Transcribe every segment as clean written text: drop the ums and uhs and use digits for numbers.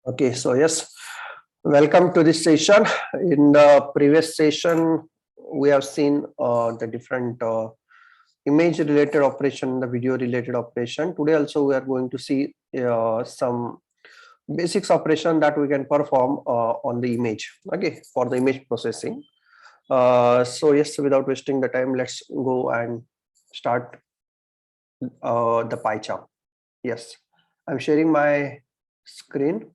Okay, so yes, welcome to this session. In the previous session, we have seen the different image related operation, the video related operation. Today also we are going to see some basics operation that we can perform on the image, okay, for the image processing. So yes, without wasting the time, let's go and start the pie chart. Yes, I'm sharing my screen.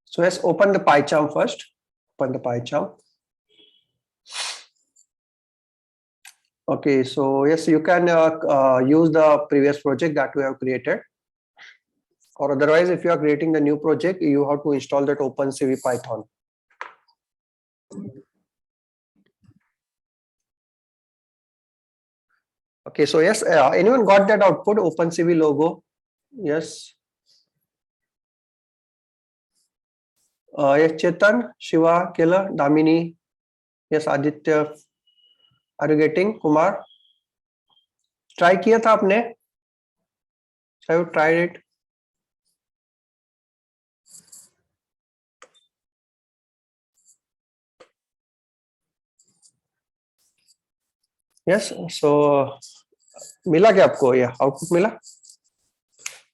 So let's open the PyCharm first. Open the PyCharm. Okay, so yes, you can use the previous project that we have created. Or otherwise, if you are creating the new project, you have to install that OpenCV Python. Okay, so yes, anyone got that output OpenCV logo? Yes. Yes, Chetan, Shiva, Killer, Damini. Yes, Aditya. Are you getting? Kumar? Try किया था आपने? Have you tried it? Yes. So मिला क्या आपको? Yeah, output मिला?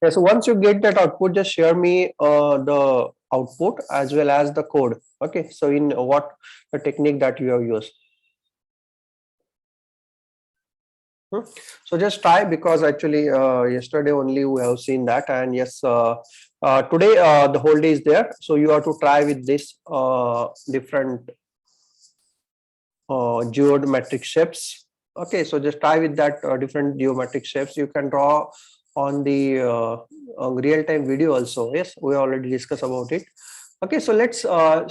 Yeah, so once you get that output, just share me the output as well as the code. Okay, so in what the technique that you have used. So just try, because actually yesterday only we have seen that, and yes, today the whole day is there. So you have to try with this different geometric shapes. Okay, so just try with that different geometric shapes. You can draw on the real-time video also. Yes, we already discussed about it. Okay, so let's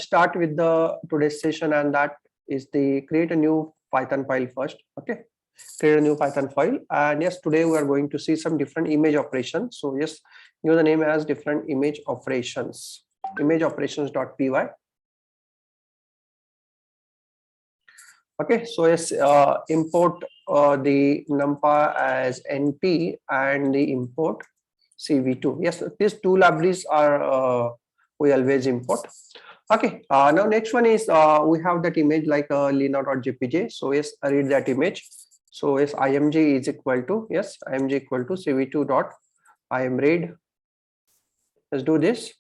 start with the today's session, and that is the create a new Python file first. Okay, create a new Python file, and yes, today we are going to see some different image operations. So yes, give the name as different image operations, image operations.py. Okay, so yes, import the numpy as np and the import cv2. Yes, these two libraries are we always import. Okay, now next one is we have that image like lena.jpg. So yes, I read that image. So yes, img is equal to, yes, img equal to cv2 dot imread. Let's do this.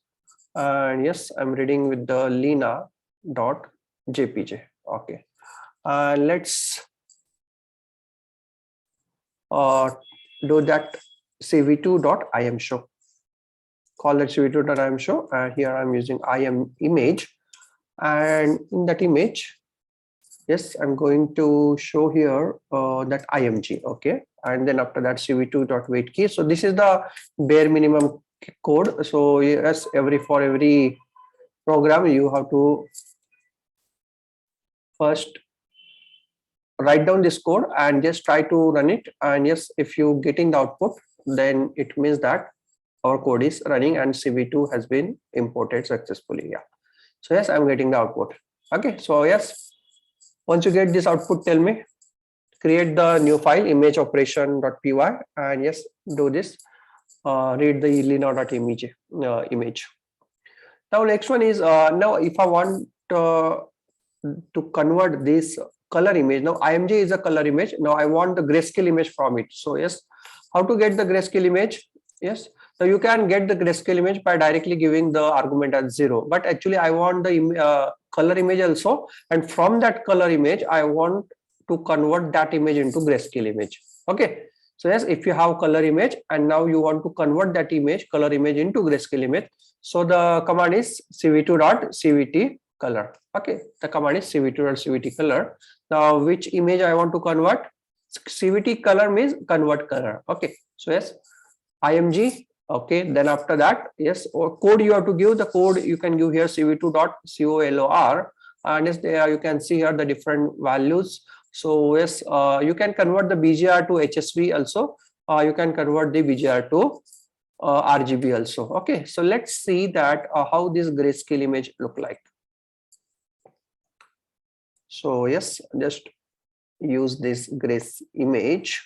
And yes, I'm reading with the lena.jpg. Okay. Let's do that cv2.imshow. Call that cv2.imshow, and here I'm using im image, and in that image, yes, I'm going to show here that img. Okay, and then after that cv2.wait key. So this is the bare minimum code. So yes, for every program you have to first write down this code and just try to run it, and yes, if you getting the output, then it means that our code is running and cv2 has been imported successfully. Yeah, so yes, I'm getting the output. Okay, so yes, once you get this output, tell me, create the new file image operation.py, and yes, do this, read the lena.img image. Now next one is now if I want to convert this color image. Now img is a color image. Now I want the grayscale image from it. So yes, how to get the grayscale image? Yes, so you can get the grayscale image by directly giving the argument as 0, but actually I want the color image also, and from that color image I want to convert that image into grayscale image. Okay, so yes, if you have color image and now you want to convert that image, color image, into grayscale image, so the command is cv2.cvt color. Okay, the command is cv2.cvt color. Now which image I want to convert? Cvt color means convert color. Okay, so yes, img. Okay, then after that, yes, or code you have to give. The code you can give here cv2.color, and yes, there you can see here the different values. So yes, you can convert the bgr to hsv also. You can convert the bgr to RGB also. Okay, so let's see that how this grayscale image look like. So yes, just use this grace image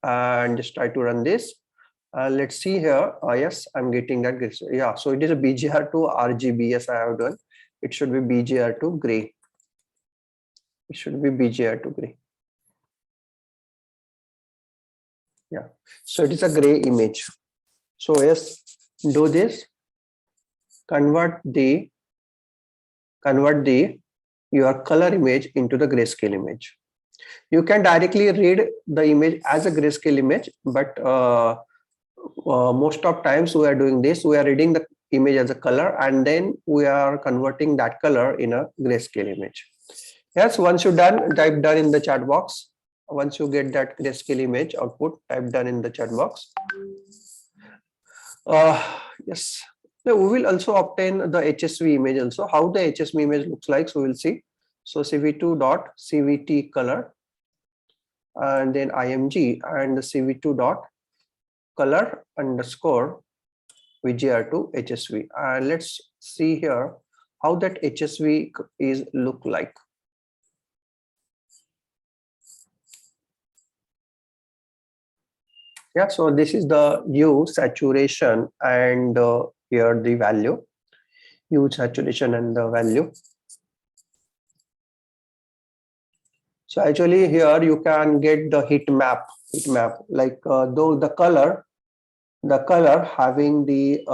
and just try to run this. Let's see here. Yes, I'm getting that gray. Yeah, so it is a BGR2 RGB. Yes, I have done. It should be BGR2 gray. It should be BGR2 gray. Yeah, so it is a gray image. So yes, do this. Convert the your color image into the grayscale image. You can directly read the image as a grayscale image, but most of times we are doing this. We are reading the image as a color, and then we are converting that color in a grayscale image. Yes, once you're done, type done in the chat box. Once you get that grayscale image output, type done in the chat box. Yes. Now we will also obtain the HSV image also. How the HSV image looks like, so we'll see. So cv2.cvt color, and then img, and the cv2 dot color underscore VGR2 HSV. And let's see here how that HSV is look like. Yeah, so this is the hue, saturation, and here the value, hue, saturation, and the value. So actually here you can get the heat map, like though the color having the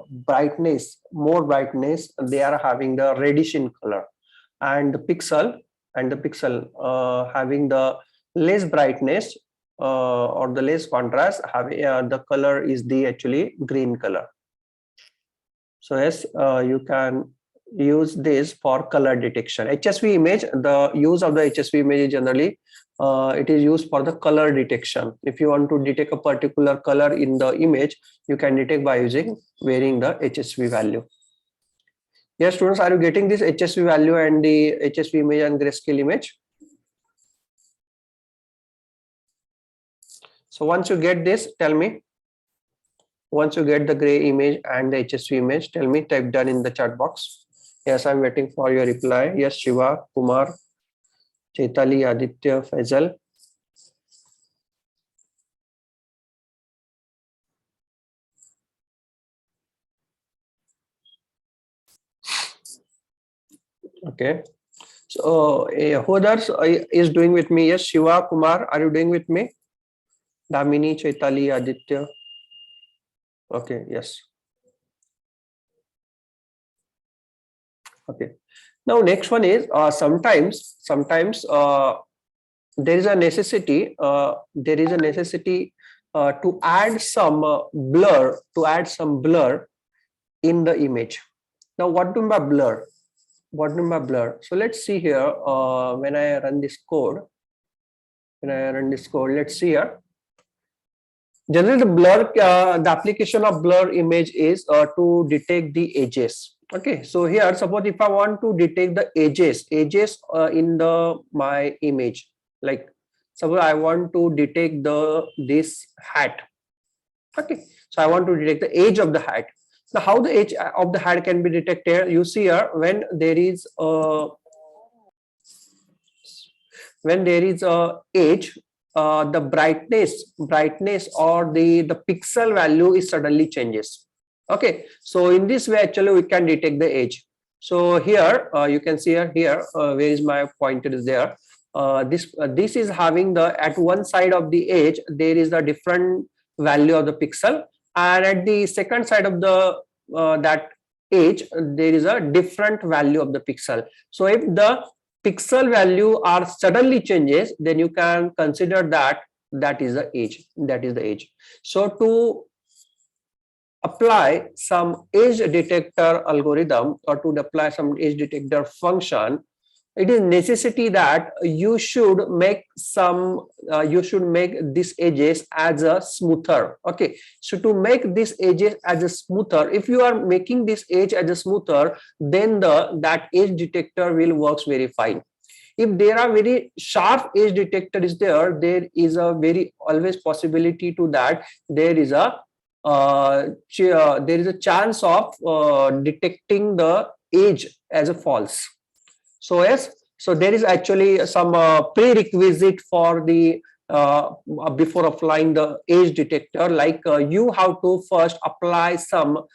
brightness, more brightness, they are having the reddish in color, and the pixel having the less brightness or the less contrast, having the color is the actually green color. So yes, you can use this for color detection. HSV image, the use of the HSV image is generally it is used for the color detection. If you want to detect a particular color in the image, you can detect by varying the HSV value. Yes, students, are you getting this HSV value and the HSV image and grayscale image? So once you get this, tell me. Once you get the gray image and the HSV image, tell me, type done in the chat box. Yes, I'm waiting for your reply. Yes, Shiva, Kumar, Chaitali, Aditya, Faisal. Okay. So who others is doing with me? Yes, Shiva, Kumar, are you doing with me? Damini, Chaitali, Aditya. Okay, yes. Okay. Now next one is sometimes there is a necessity to add some blur in the image. Now what do I blur? So let's see here. When I run this code, let's see here. Generally, the application of blur image is to detect the edges. Okay, so here, suppose if I want to detect the edges in my image, like suppose I want to detect this hat. Okay, so I want to detect the edge of the hat. Now, how the edge of the hat can be detected? You see here, when there is a edge, the brightness or the pixel value is suddenly changes. Okay, so in this way actually we can detect the edge. So here you can see here where is my pointer is there. This is having the, at one side of the edge there is a different value of the pixel, and at the second side of the that edge there is a different value of the pixel. So if the pixel value are suddenly changes, then you can consider that is the edge. So to apply some edge detector algorithm, or to apply some edge detector function, it is necessity that you should make these edges as a smoother. Okay, so to make these edges as a smoother, if you are making this edge as a smoother, then that edge detector will works very fine. If there are very sharp edge detector is there is a very always possibility to that there is a chance of detecting the edge as a false. So yes, so there is actually some prerequisite for the before applying the edge detector, like you have to first apply some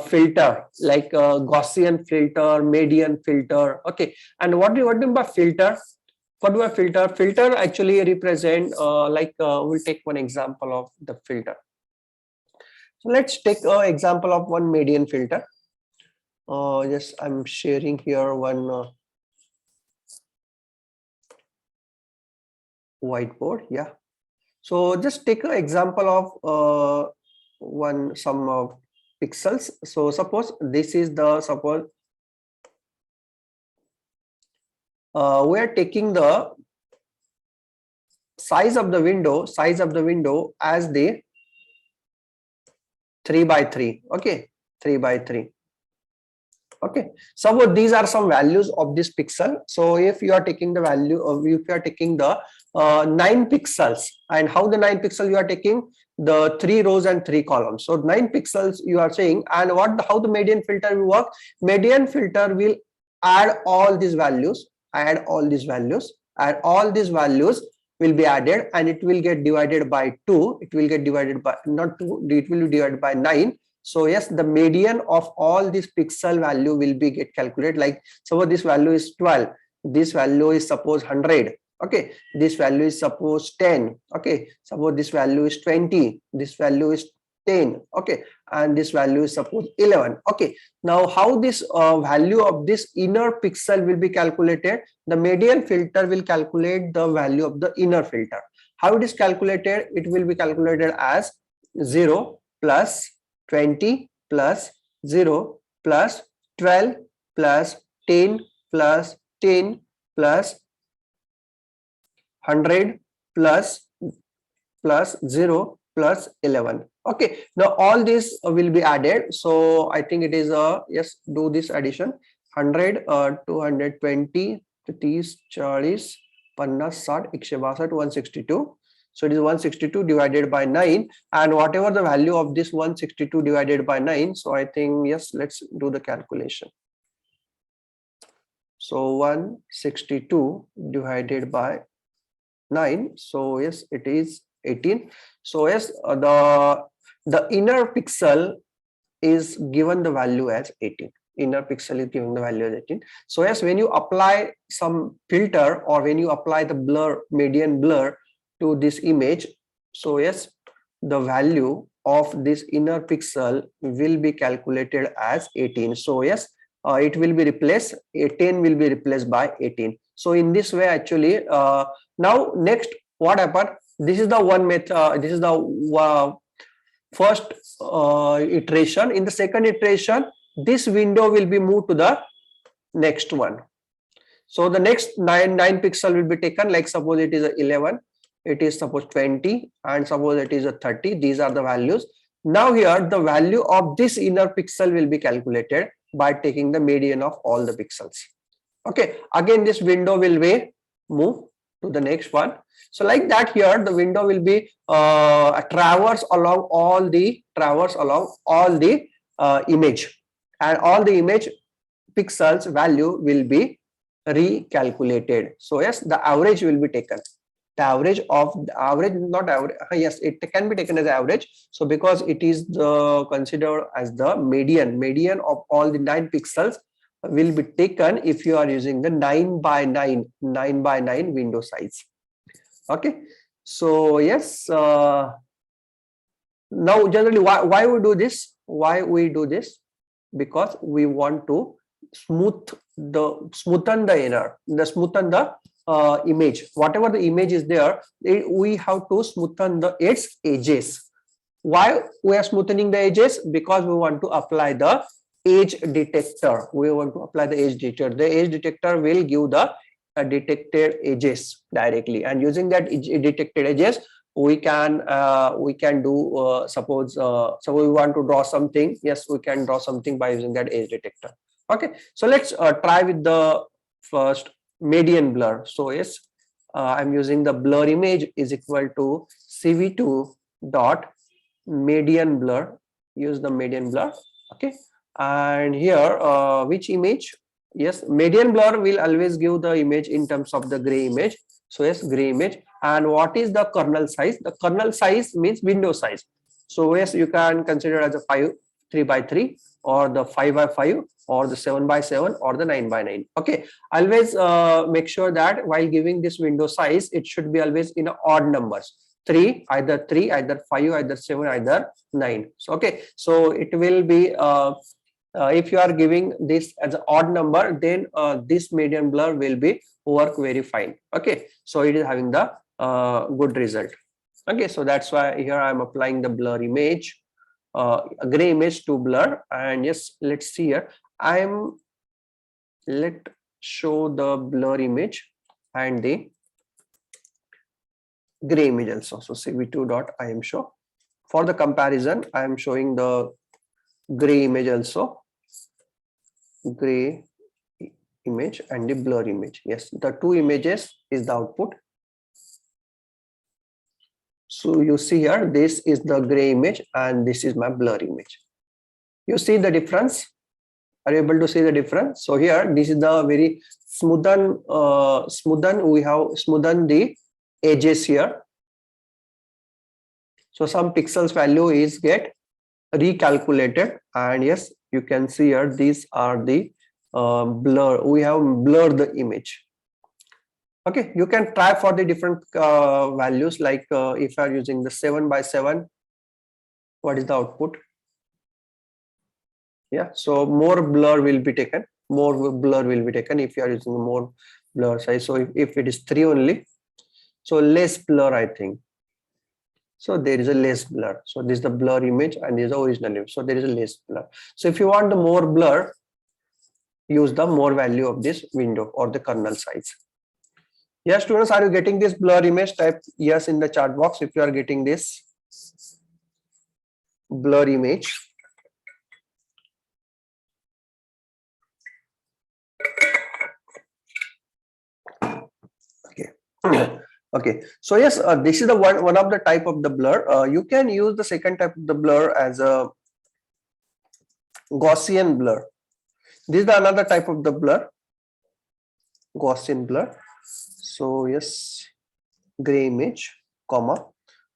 filter, like Gaussian filter, median filter. Okay, and what do you mean by filter? What do I filter? Filter actually represent we'll take one example of the filter. So let's take an example of one median filter. Yes, I'm sharing here one whiteboard. Yeah. So just take an example of some pixels. So suppose this is the we are taking the size of the window as the 3 by 3. Okay, 3 by 3. Okay, so these are some values of this pixel. So if you are taking the value of, if you are taking the 9 pixels, and how the 9 pixels you are taking, the 3 rows and 3 columns. So 9 pixels you are saying, and how the median filter will work? Median filter will add all these values, and all these values will be added, and it will get divided by 2. It will get divided by, not 2, it will be divided by 9. So yes, the median of all this pixel value will be get calculated. Like suppose this value is 12, this value is suppose 100. Okay, this value is suppose 10. Okay, suppose this value is 20, this value is 10. Okay, and this value is suppose 11. Okay, now how this value of this inner pixel will be calculated? The median filter will calculate the value of the inner filter. How it is calculated? It will be calculated as 0 plus 20 plus 0 plus 12 plus 10 plus 10 plus 100 plus 0 plus 11. Okay, now all this will be added. So I think it is yes, do this addition. 100 220 30 40 50 60 162 162. So it is 162 divided by 9, and whatever the value of this 162 divided by 9. So I think yes, let's do the calculation. So 162 divided by 9. So yes, it is 18. So yes, the inner pixel is given the value as 18. Inner pixel is given the value as 18. So yes, when you apply some filter, or when you apply the blur, median blur to this image, so yes, the value of this inner pixel will be calculated as 18. So yes, it will be replaced, 10 will be replaced by 18. So in this way, actually, now next what happened? This is the one method, this is the first iteration. In the second iteration, this window will be moved to the next one. So the next 9 pixel will be taken, like suppose it is a 11, it is suppose 20, and suppose it is a 30. These are the values. Now here the value of this inner pixel will be calculated by taking the median of all the pixels. Okay, again this window will be moved to the next one. So like that, here the window will be traverse along all the image, and all the image pixels value will be recalculated. So yes, the average will be taken. The average of the average, not average, yes, it can be taken as average. So because it is considered as the median of all the 9 pixels will be taken if you are using the 9 by 9 window size. Okay, so yes, now generally why we do this? Because we want to smoothen the image. Whatever the image is there, we have to smoothen its edges. Why we are smoothening the edges? Because we want to apply the edge detector. The edge detector will give the detected edges directly, and using that detected edges, we can do suppose we want to draw something. Yes, we can draw something by using that edge detector. Okay, so let's try with the first median blur. So yes, I'm using the blur image is equal to CV2 dot median blur. Use the median blur. Okay, and here which image? Yes, median blur will always give the image in terms of the gray image. So yes, gray image, And what is the kernel size? The kernel size means window size. So yes, you can consider as a 3 by 3 or the 5 by 5 or the 7 by 7 or the 9 by 9. Okay, always make sure that while giving this window size, it should be always in odd numbers. 3, either 3, either 5, either 7, either 9. So okay, so it will be if you are giving this as an odd number, then this median blur will be work very fine. Okay, so it is having the good result. Okay, so that's why here I am applying the blur image, gray image to blur. And yes, let's see here. Let show the blur image and the gray image also. So cv2 dot I am show. For the comparison, I am showing the gray image also, gray image and the blur image. Yes, the two images is the output. So you see here, this is the gray image and this is my blur image. You see the difference? Are you able to see the difference? So here, this is the very smoothen. We have smoothen the edges here. So some pixels value is get recalculated, and yes, you can see here these are the blur. We have blurred the image. Okay, you can try for the different values, like if you are using the 7 by 7, what is the output? Yeah, so more blur will be taken. More blur will be taken if you are using more blur size. So if it is 3 only, so less blur, I think. So there is a less blur. So this is the blur image and this is the original image. So there is a less blur. So if you want the more blur, use the more value of this window or the kernel size. Yes, students, are you getting this blur image? Type yes in the chat box if you are getting this blur image. Okay. Okay, so yes, this is the one of the type of the blur. You can use the second type of the blur as a Gaussian blur. This is the another type of the blur, Gaussian blur. So yes, gray image, comma,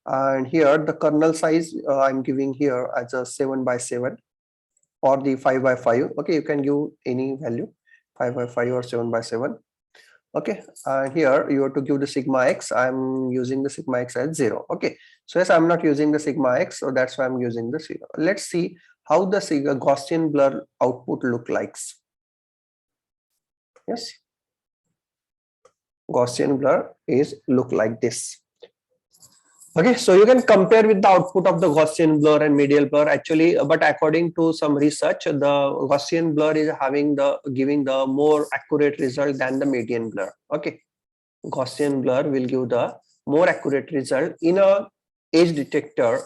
and here the kernel size I'm giving here as a 7 by 7 or the 5 by 5. Okay, you can give any value, 5 by 5 or 7 by 7. Okay, and here you have to give the sigma x. I'm using the sigma x as 0. Okay, so yes, I'm not using the sigma x, so that's why I'm using the 0. Let's see how the Gaussian blur output look likes. Yes, Gaussian blur is look like this. Okay, so you can compare with the output of the Gaussian blur and medial blur actually, but according to some research, the Gaussian blur is giving the more accurate result than the median blur. Okay, Gaussian blur will give the more accurate result in a edge detector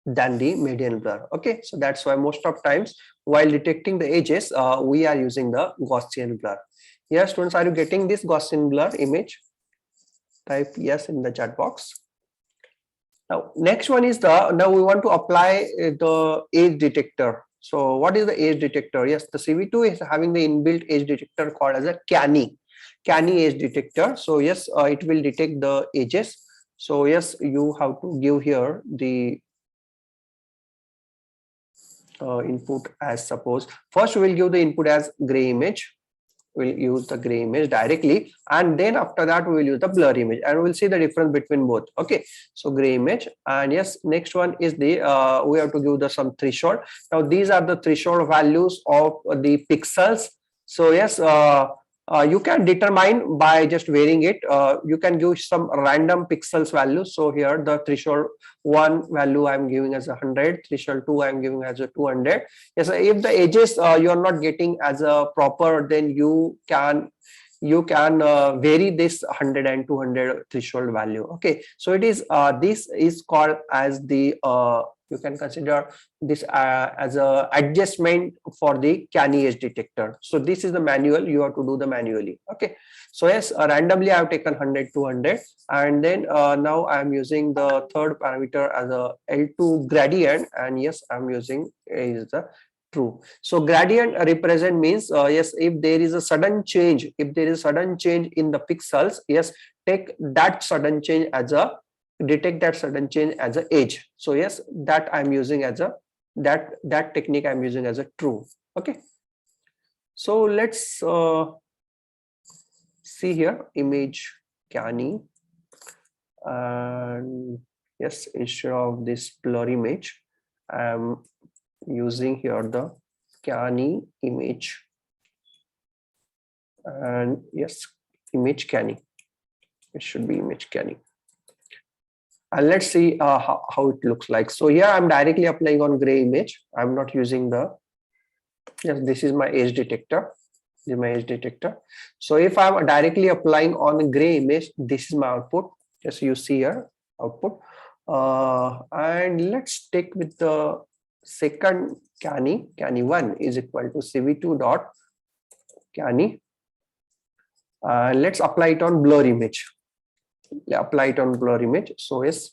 than the median blur. Okay, so that's why most of times while detecting the edges, we are using the Gaussian blur. Yes, students, are you getting this Gaussian blur image? Type yes in the chat box. Now next one is now we want to apply the edge detector. So what is the edge detector? Yes, the CV2 is having the inbuilt edge detector called as a canny edge detector. So yes, it will detect the edges. So yes, you have to give here the input as, suppose first we will give the input as gray image. We'll use the gray image directly, and then after that we will use the blur image, and we'll see the difference between both. Okay, so gray image, and yes, next one is the we have to give the some threshold. Now these are the threshold values of the pixels. So yes, you can determine by just varying it. You can give some random pixels values. So here the threshold 1 value I'm giving as 100, threshold 2 I'm giving as a 200. Yes, if the edges you are not getting as a proper, then you can vary this 100 and 200 threshold value. Okay, so it is this is called as the you can consider this as a adjustment for the canny edge detector. So this is the manual, you have to do the manually. Okay, so yes, randomly I have taken 100, 200, and then now I am using the third parameter as a L2 gradient, and yes, I'm using is the true. So gradient represent means yes, if there is a sudden change, if there is a sudden change in the pixels, yes, take that sudden change as a, detect that sudden change as a edge. So yes, that I'm using as a, that technique I'm using as a true. Okay, so let's see here image Canny, and yes, instead of this blur image, I'm using here the Canny image, and yes, image Canny. It should be image Canny. And let's see how it looks like. So here I'm directly applying on gray image. I'm not using the, yes, this is my edge detector. This is my edge detector. So if I'm directly applying on a gray image, this is my output. Just you see here output. And let's take with the second Canny 1 is equal to CV2 dot Canny. Let's apply it on blur image. Apply it on blur image. So yes,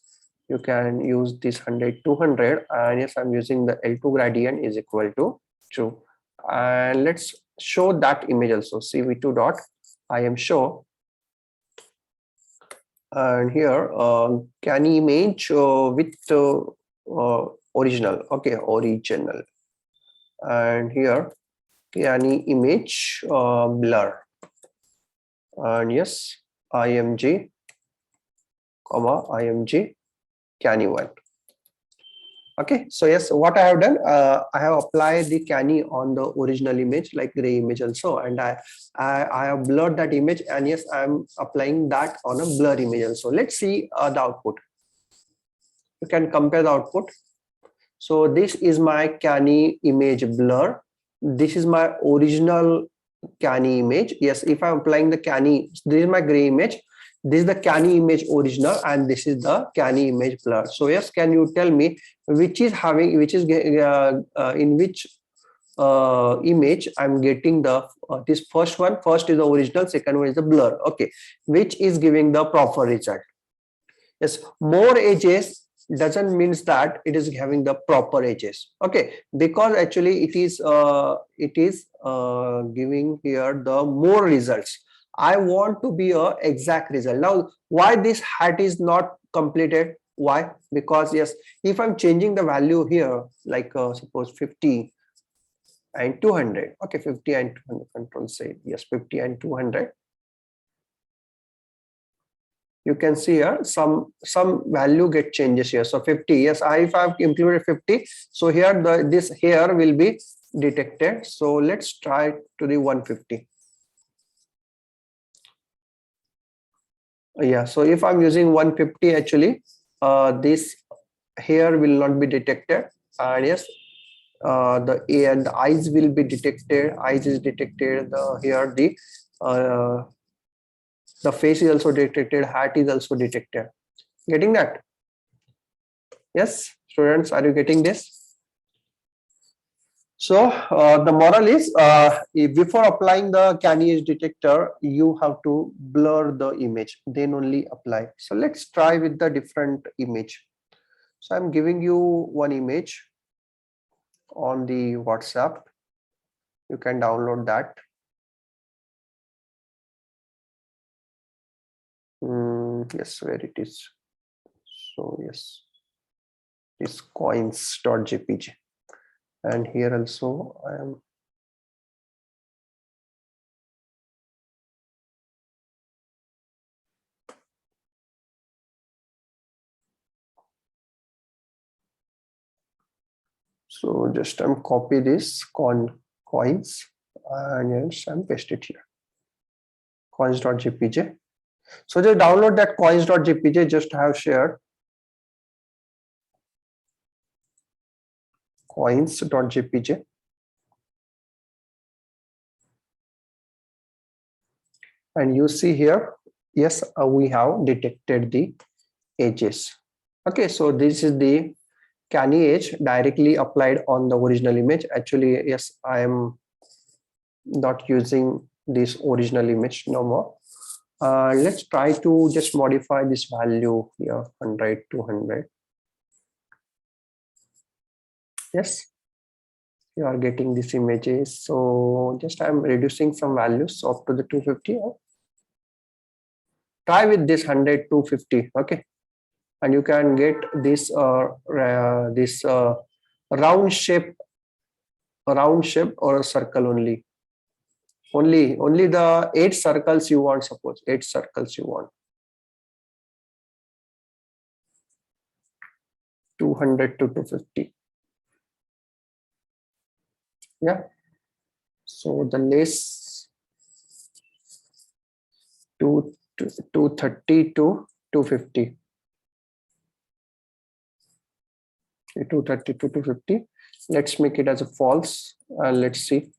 you can use this 100 200, and yes, I'm using the L2 gradient is equal to true. And let's show that image also. CV2 dot I am show, and here Canny image with original. Okay, original. And here Canny image blur, and yes, IMG comma IMG Canny 1. Okay, so yes, what I have done, I have applied the Canny on the original image like gray image also, and I have blurred that image, and yes, I'm applying that on a blur image also. Let's see the output. You can compare the output. So this is my Canny image blur. This is my original Canny image. Yes, if I'm applying the Canny, this is my gray image. This is the Canny image original, and this is the Canny image blur. So yes, can you tell me which is having, which is in which image I'm getting the this first one? First is the original, second one is the blur. Okay, which is giving the proper result? Yes, more edges doesn't means that it is having the proper edges. Okay, because actually it is giving here the more results. I want to be a exact result. Now why this hat is not completed? Why? Because yes, if I'm changing the value here, like suppose 50 and 200. Okay, 50 and 200, control say yes, 50 and 200. You can see here some value get changes here. So 50, yes, if I've implemented 50, so here this here will be detected. So let's try to the 150. Yeah, so if I'm using 150, actually this here will not be detected, and yes, the eyes will be detected. Eyes is detected. Here the face is also detected. Hat is also detected. Getting that? Yes, students, are you getting this? So the moral is, before applying the Canny edge detector, you have to blur the image, then only apply. So let's try with the different image. So I'm giving you one image on the WhatsApp. You can download that. Yes, where it is. So yes, it's coins.jpg. And here also I am. So just I'm copy this coins, and yes, I'm paste it here. Coins.jpg. So just download that coins.jpg. Just have shared coins.jpg. And you see here, yes, we have detected the edges. Okay, so this is the Canny edge directly applied on the original image. Actually, yes, I am not using this original image no more. Let's try to just modify this value here, 100, 200. Yes. you are getting these images. So just I'm reducing some values up to the 250. Try with this 100, 250. Okay, and you can get this round shape, or a circle only. Only the 8 circles you want. Suppose 8 circles you want. 200 to 250. Yeah. So the less 230 to 250. 230 to 250. Let's make it as a false and let's see.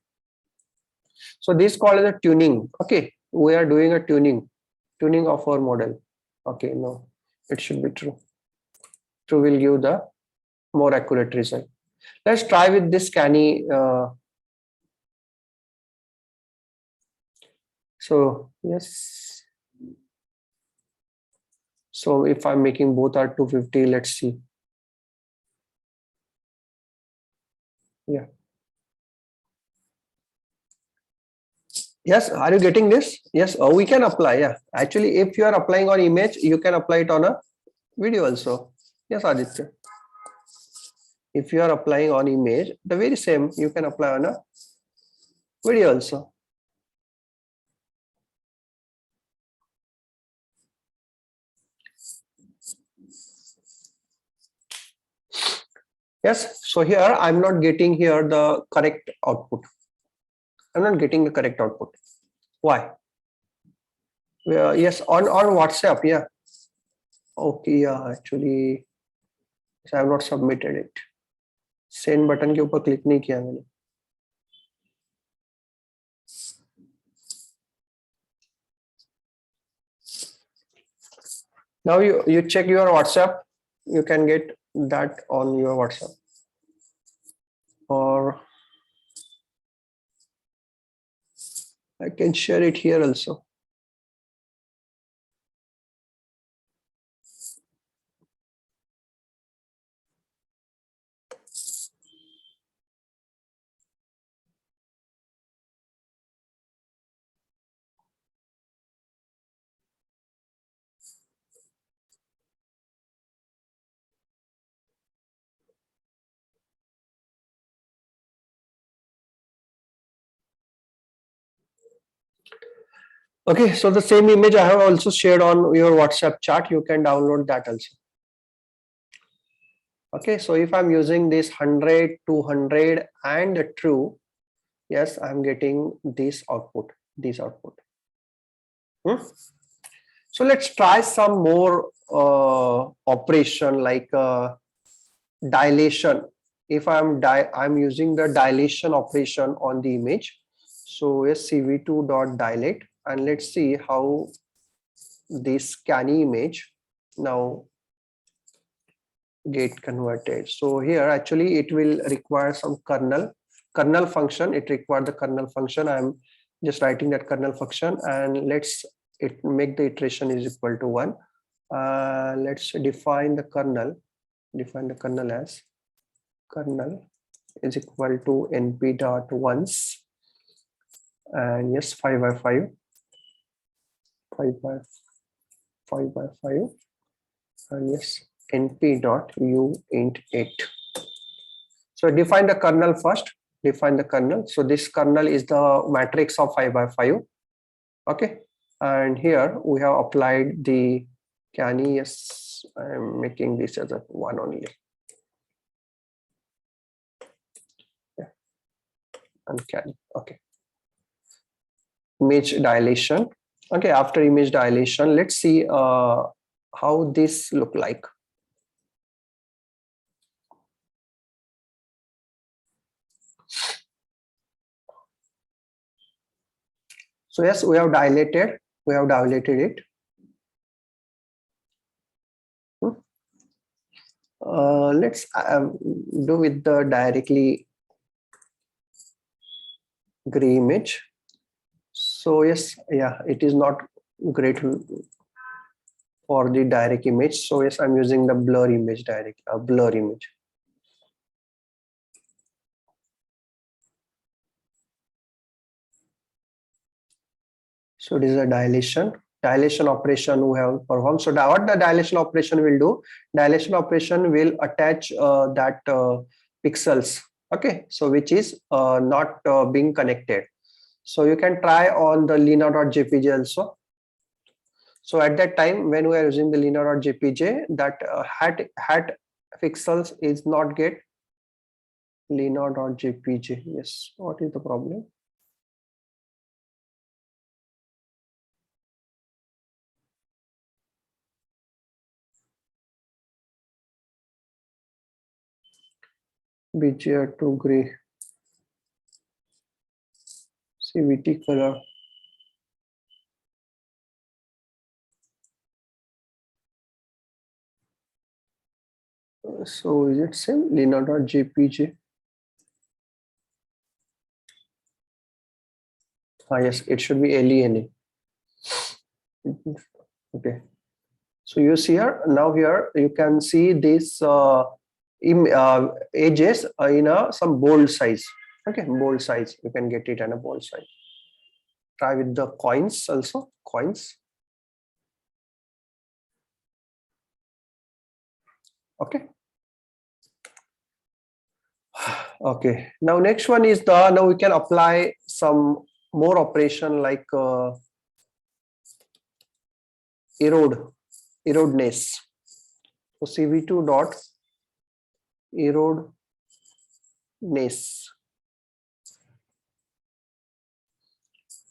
So this called as a tuning. Okay, we are doing a tuning of our model. Okay, no, it should be true. True will give the more accurate result. Let's try with this canny. So yes. So if I'm making both are 250, let's see. Yeah. Yes, are you getting this? Yes, we can apply. Yeah, actually, if you are applying on image, you can apply it on a video also. Yes, Aditya. If you are applying on image, the very same you can apply on a video also. Yes, so here I'm not getting here the correct output. I'm not getting the correct output. Why? Yes, on WhatsApp. Yeah. Okay. Yeah. Actually, I have not submitted it. Send button के ऊपर click नहीं किया मैंने. Now you check your WhatsApp. You can get that on your WhatsApp. Or I can share it here also. Okay, so the same image I have also shared on your WhatsApp chat. You can download that also. Okay, so if I'm using this 100, 200 and true, yes, I'm getting this output. So let's try some more operation like dilation. If I'm using the dilation operation on the image. So yes, CV2 dot dilate, and let's see how this canny image now get converted. So here actually it will require some kernel function. It requires the kernel function. I'm just writing that kernel function, and let's make the iteration is equal to 1. Let's define the kernel. Define the kernel as kernel is equal to np dot once, and yes, 5 by 5, 5 by 5 by 5, and yes, np dot u int 8. So define the kernel first. Define the kernel. So this kernel is the matrix of 5 by 5. Okay, and here we have applied the canny. Yes, I'm making this as a 1 only. Yeah, and canny. Okay. Image dilation. Okay, after image dilation, let's see how this look like. So yes, we have dilated it. Let's do with the directly gray image. So yes, yeah, it is not great for the direct image. So yes, I'm using the blur image, blur image. So it is a dilation operation we have performed. So what the dilation operation will do? Dilation operation will attach that pixels. Okay, so which is not being connected. So you can try on the lena.jpg also. So at that time when we are using the lena.jpg, that hat pixels is not get lena.jpg. Yes, what is the problem? BGR to gray CVT color. So is it same lena.jpg? Yes, it should be LENA. Okay. So you see here, now here you can see this edges in some bold size. Okay, bold size. You can get it in a bold size. Try with the coins also. Coins. Okay. Okay. Now next one is the, now we can apply some more operation like erodeness. So CV2 dot erodeness.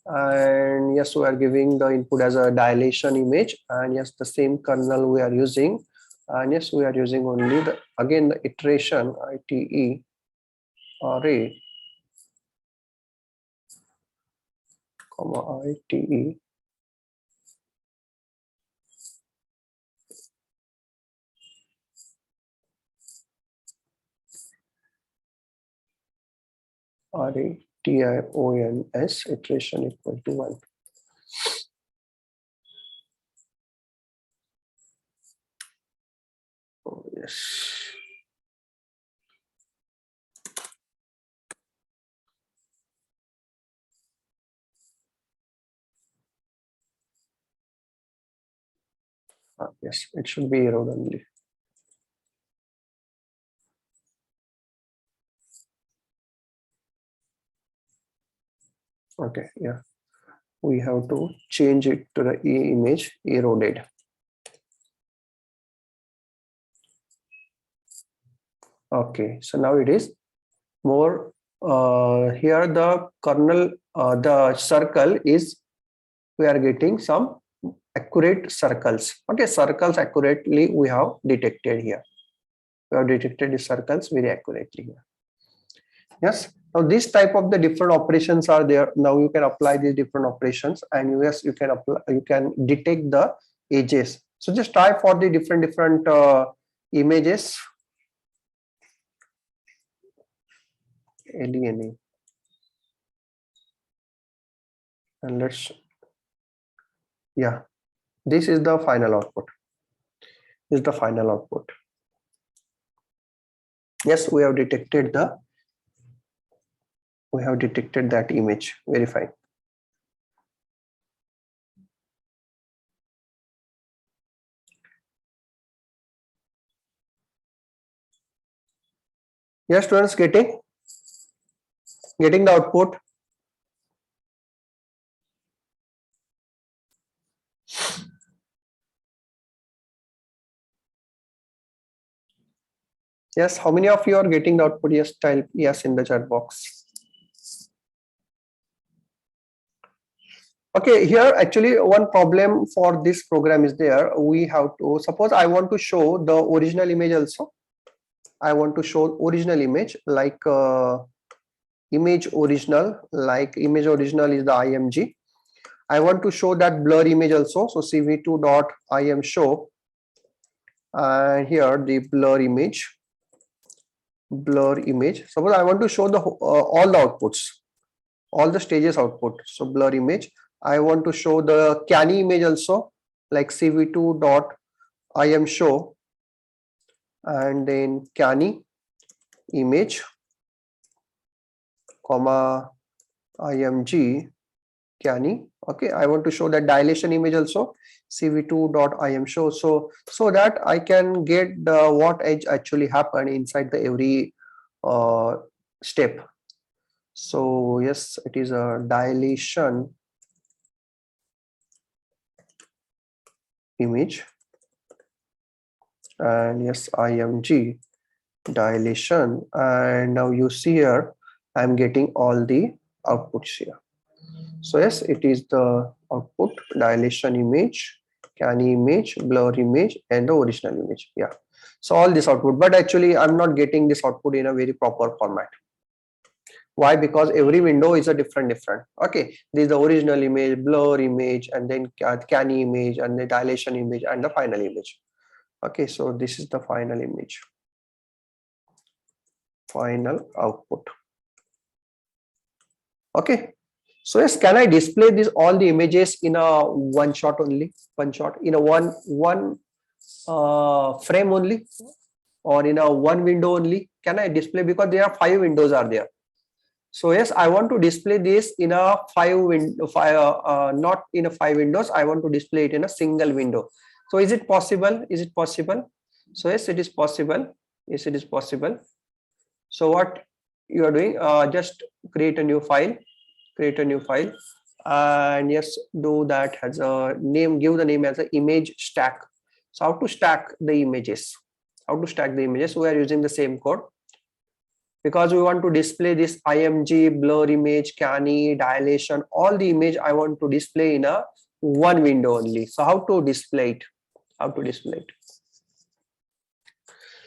And yes, we are giving the input as a dilation image, and yes, the same kernel we are using, and yes, we are using only the, again, the iteration ITE array comma ITE array TIONS iteration equal to 1. Oh, yes. Yes, it should be error only. Okay, yeah, we have to change it to the image eroded. Okay, so now it is more here the kernel, the circle is, we are getting some accurate circles. Okay, circles accurately we have detected here. We have detected the circles very accurately here. Yes. Now this type of the different operations are there. Now you can apply these different operations, and yes, you can apply, you can detect the edges. So just try for the different images. LENA. And let's, yeah, this is the final output. This is the final output. Yes, we have detected the, we have detected that image. Very fine. Yes, students, getting the output. Yes, how many of you are getting the output? Yes, type yes in the chat box. Okay, here actually one problem for this program is there. We have to, suppose I want to show the original image also. I want to show original image like image original, like image original is the IMG. I want to show that blur image also. So CV2 dot IM show, and here the blur image. Suppose I want to show the all the outputs, all the stages output. So blur image. I want to show the canny image also, like CV2 dot IM show, and then canny image comma IMG Canny. Okay, I want to show that dilation image also, cv2.im show, so that I can get what edge actually happened inside the every step. So yes, it is a dilation image, and yes, IMG dilation, and now you see here I'm getting all the outputs here. So yes, it is the output: dilation image, canny image, blur image, and the original image. Yeah, so all this output, but actually I'm not getting this output in a very proper format. Why? Because every window is a different. Okay, this is the original image, blur image, and then canny image, and the dilation image, and the final image. Okay, so this is the final image, final output. Okay, so yes, can I display this all the images in a one shot only, one shot in a one frame only, or in a one window only? Can I display, because there are 5 windows are there? So yes, I want to display this in a not in a 5 windows. I want to display it in a single window. So is it possible? Is it possible? So yes, it is possible. Yes, it is possible. So what you are doing? Just create a new file. Create a new file, and yes, do that as a name. Give the name as an image stack. So how to stack the images? How to stack the images? We are using the same code, because we want to display this IMG, blur image, canny, dilation, all the image I want to display in a one window only. So how to display it? How to display it?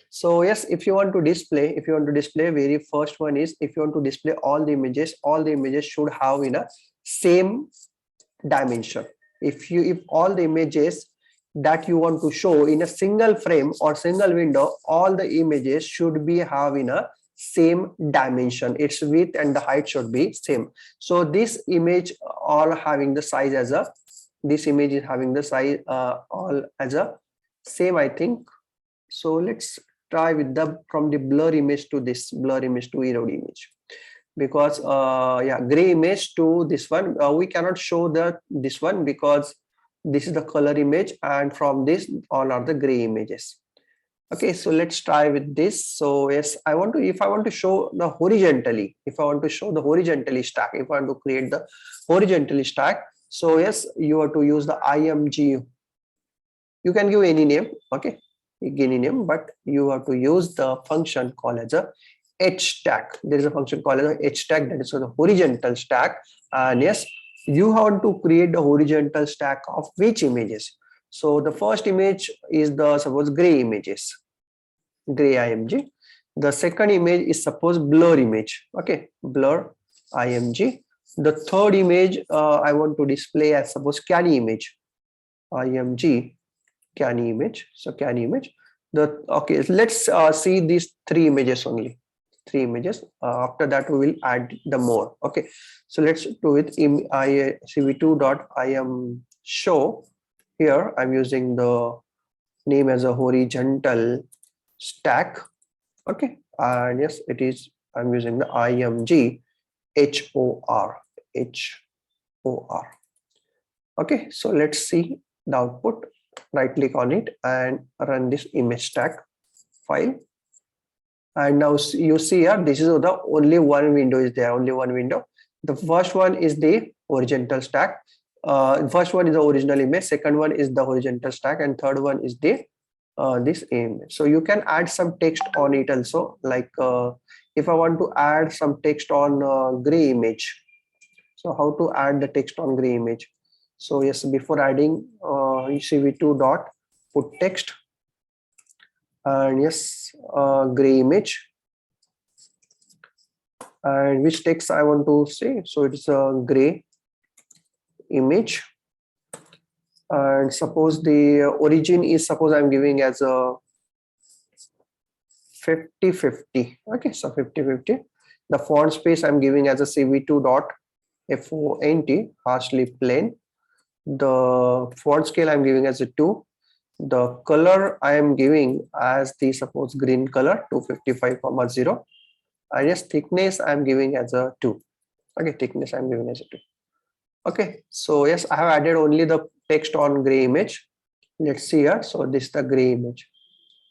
So yes, if you want to display, very first one is, if you want to display all the images should have in a same dimension. If all the images that you want to show in a single frame or single window, all the images should be have in a same dimension. Its width and the height should be same. So this image all having the size as a, this image is having the size all as a same, I think. So let's try with the from the blur image to this blur image to erode image, because yeah, gray image to this one, we cannot show the this one because this is the color image, and from this all are the gray images. Okay, so let's try with this. So yes, I want to, if I want to show the horizontally, if I want to show the horizontally stack, if I want to create the horizontally stack, so yes, you have to use the IMG. You can give any name, okay, any name, but you have to use the function called as a H stack. There is a function called as a H stack, that is the horizontal stack. And yes, you want to create the horizontal stack of which images? So the first image is the suppose gray images, gray IMG. The second image is suppose blur image, okay, blur IMG. The third image I want to display as suppose canny image, IMG canny image. So canny image. The okay, let's see these 3 images only. 3 images. After that we will add the more. Okay, so let's do it in cv2.im show. Here I'm using the name as a horizontal stack. Okay, and yes, it is, I'm using the IMG HOR. Okay, so let's see the output. Right click on it and run this image stack file. And now you see here, this is the only one window is there, only one window. The first one is the horizontal stack. First one is the original image, second one is the horizontal stack, and third one is the this image. So you can add some text on it also, like if I want to add some text on gray image. So how to add the text on gray image? So yes, before adding cv2 dot put text, and yes, gray image, and which text I want to say. So it's a gray image, and suppose the origin is, suppose I'm giving as a 50-50. Okay, so 50-50. The font space I'm giving as a cv2 dot font, harshly plain. The font scale I'm giving as a 2. The color I am giving as the suppose green color, 255,0. And yes, thickness I'm giving as a 2. Okay, thickness I'm giving as a 2. Okay, so yes, I have added only the text on gray image. Let's see here. So this is the gray image.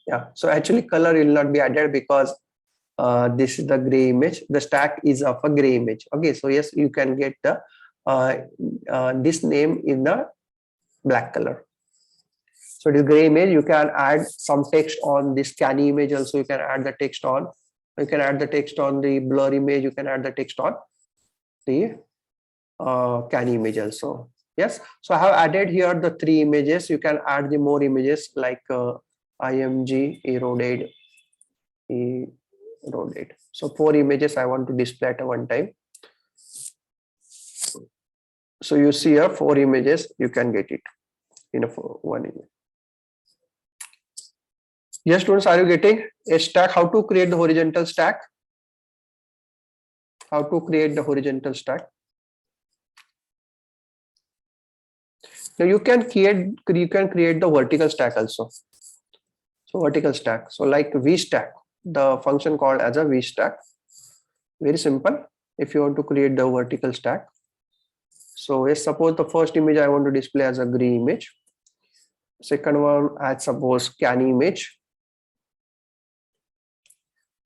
Yeah, so actually color will not be added because this is the gray image. The stack is of a gray image. Okay, so yes, you can get the uh, this name in the black color. So it is gray image. You can add some text on this scanny image also. You can add the text on. You can add the text on the blur image. You can add the text on the can image also. Yes, so I have added here the 3 images. You can add the more images like img eroded, so 4 images I want to display at one time. So you see here 4 images, you can get it in a one image. Yes, students, are you getting a stack? How to create the horizontal stack? How to create the horizontal stack? Now you can create the vertical stack also. So vertical stack. So like vstack, the function called as a vstack. Very simple. If you want to create the vertical stack. So yes, suppose the first image I want to display as a gray image. Second one as suppose scan image.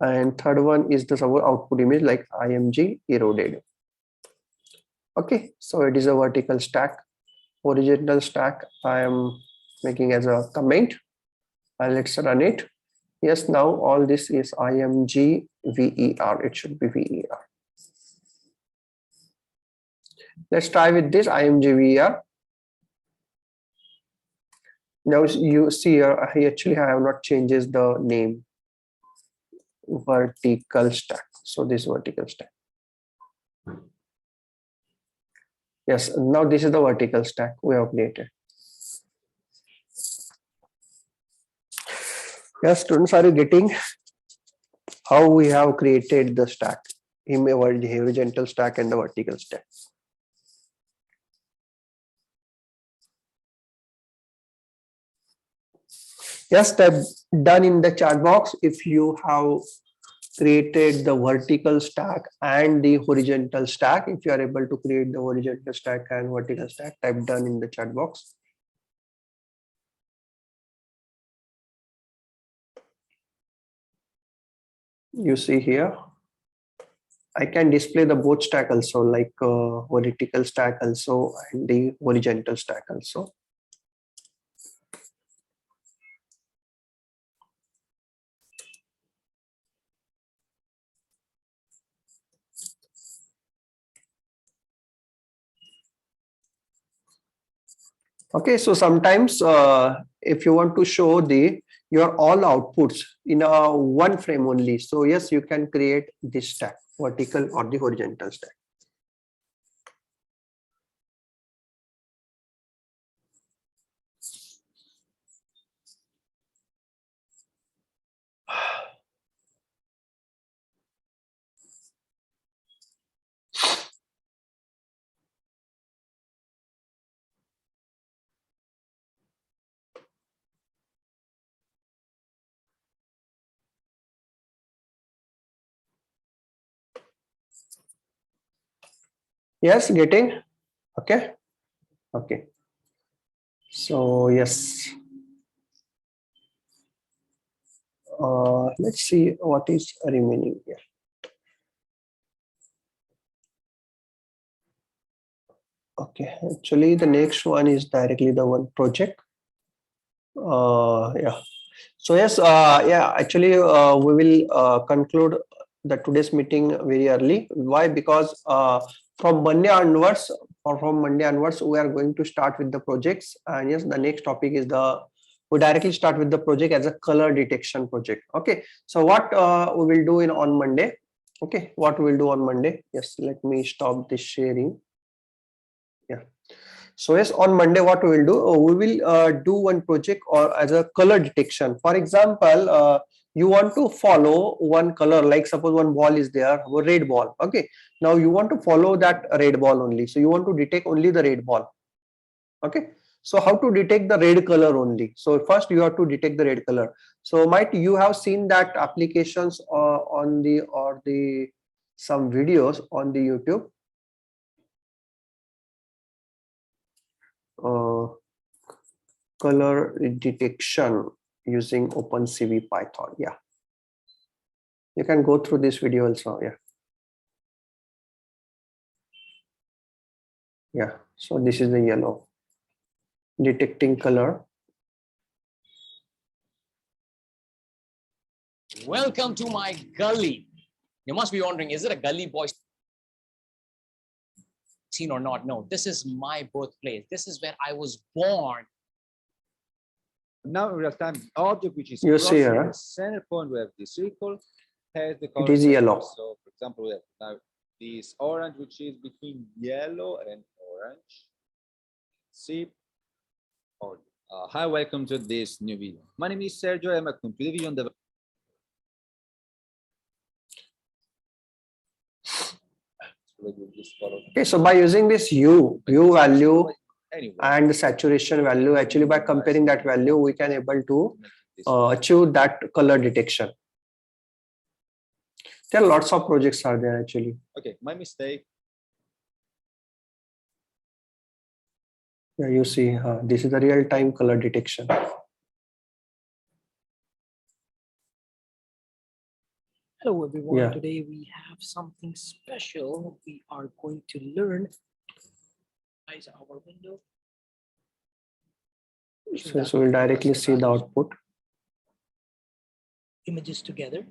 And third one is the suppose output image like img eroded. Okay, so it is a vertical stack. Horizontal stack I am making as a comment. Let's run it. Yes, now all this is img ver. It should be ver. Let's try with this img ver. Now you see here, I actually have not changes the name. Vertical stack. So this vertical stack. Yes, now this is the vertical stack we have created. Yes, students, are you getting how we have created the stack? In the horizontal stack and the vertical stack. Yes, type done in the chat box if you have created the vertical stack and the horizontal stack. If you are able to create the horizontal stack and vertical stack, type done in the chat box. You see here, I can display the both stack also, like vertical stack also and the horizontal stack also. Okay, so sometimes if you want to show your all outputs in a one frame only, so yes, you can create this stack, vertical or the horizontal stack. Yes, getting okay. Okay, so yes, let's see what is remaining here. Okay, actually the next one is directly the one project. Yeah, so yes, yeah, actually we will conclude the today's meeting very early. Why? Because from Monday onwards, we are going to start with the projects. And yes, the next topic is we directly start with the project as a color detection project. Okay, so what we will do on Monday. Okay, what we will do on Monday. Yes, let me stop this sharing. Yeah. So yes, on Monday, what we will do, we will do one project or as a color detection. For example, you want to follow one color, like suppose one ball is there, a red ball. Okay. Now you want to follow that red ball only. So you want to detect only the red ball. Okay. So how to detect the red color only? So first you have to detect the red color. So might you have seen that applications on the some videos on the YouTube. color detection using OpenCV Python. Yeah, you can go through this video also. Yeah, so this is the yellow, detecting color. Welcome to my gully. You must be wondering, is it a gully boy scene or not? No, this is my birthplace. This is where I was born. Now in real time, the object which is You see crossing here, the center point, we have the circle, has the it color is center. yellow. So for example, we have now this orange, which is between yellow and orange. See, hi, welcome to this new video. My name is Sergio. I'm a computer vision developer. Okay, so by using this hue value Anyway, and the saturation value, actually by comparing that value, we can able to achieve that color detection. There are lots of projects are there actually. okay, my mistake. Yeah, you see, this is the real-time color detection. Hello everyone, Yeah. Today we have something special. We are going to learn. Guys, our window. So we'll directly see the output. Images together,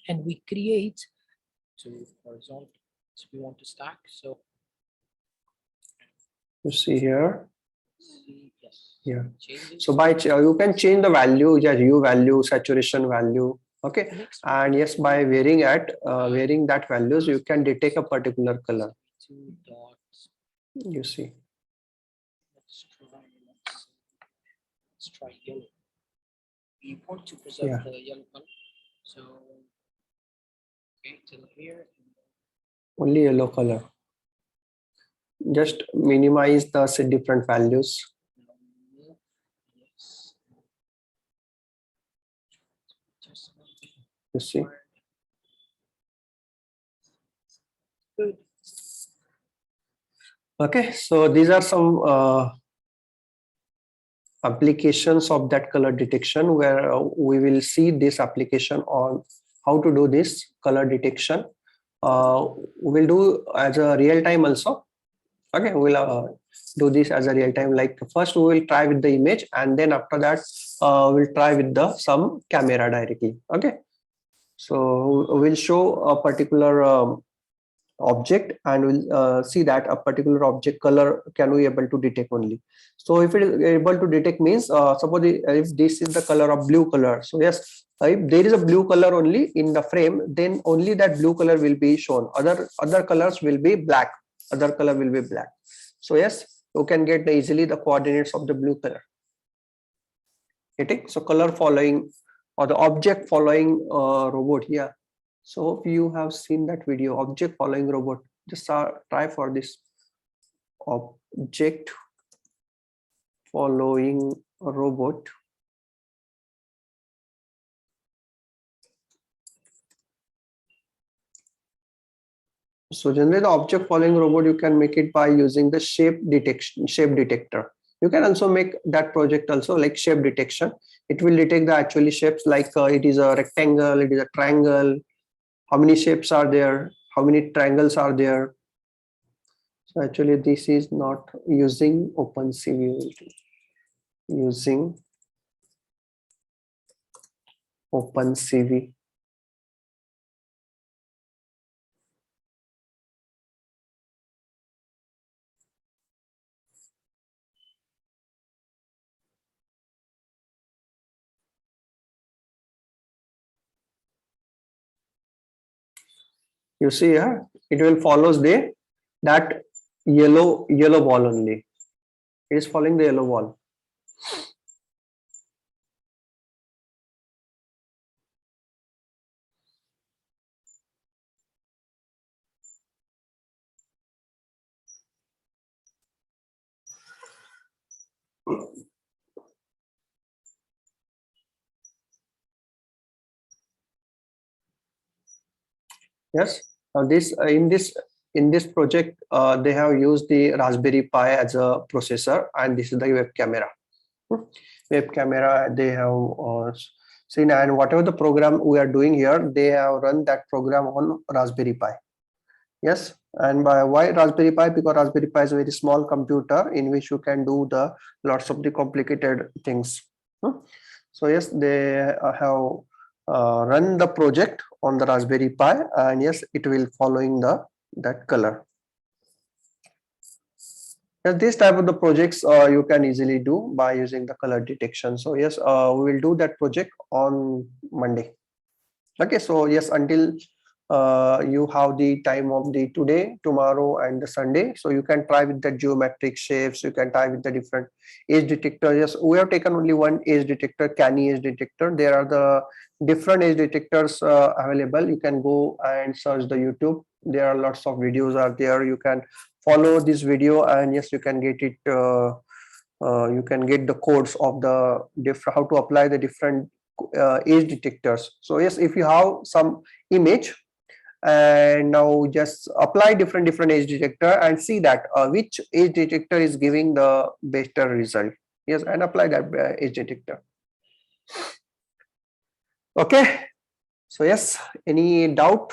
and we create to horizontal. So we want to stack. So You see here. yes. Yeah. Changes. So by you can change the value, yeah, hue value, saturation value. Okay. And yes, by varying that values, you can detect a particular color. 2 dots. You see. Let's try yellow. We want to preserve the yellow color. So okay, till here. Only yellow color. Just minimize the different values. Yes. You see. Good. Okay, so these are some applications of that color detection where we will see this application on how to do this color detection. We'll do as a real time also. Okay, we'll do this as a real time. Like first we will try with the image, and then after that we'll try with the some camera directly. Okay, so we'll show a particular object, and we'll see that a particular object color can we able to detect only. So if it is able to detect means suppose if this is the color of blue color, so yes, if there is a blue color only in the frame, then only that blue color will be shown. Other colors will be black. Other color will be black. So yes, you can get easily the coordinates of the blue color. Getting so color following or the object following robot here. So hope you have seen that video, object following robot. Just try for this object following robot. So generally the object following robot, you can make it by using the shape detector. You can also make that project also like shape detection. It will detect the actually shapes like it is a rectangle, it is a triangle. How many shapes are there? How many triangles are there? So actually this is not using OpenCV, using OpenCV. You see here, it will follows that yellow ball only. It is following the yellow ball. Yes. Now this in this in this project, they have used the Raspberry Pi as a processor, and this is the web camera. Web camera they have seen, and whatever the program we are doing here, they have run that program on Raspberry Pi. Yes, and by why Raspberry Pi? Because Raspberry Pi is a very small computer in which you can do the lots of the complicated things. So yes, they have run the project on the Raspberry Pi, and yes, it will following that color. Yes, this type of the projects you can easily do by using the color detection. So yes, we will do that project on Monday. Okay, so yes, until you have the time of the today, tomorrow, and the Sunday, so you can try with the geometric shapes. You can try with the different edge detector. Yes, we have taken only one edge detector, Canny edge detector. There are the different edge detectors available. You can go and search the YouTube. There are lots of videos are there. You can follow this video, and yes, you can get it. You can get the codes of the different, how to apply the different edge detectors. So yes, if you have some image, and now just apply different edge detector and see that which edge detector is giving the better result. Yes, and apply that edge detector. Okay, so yes, any doubt?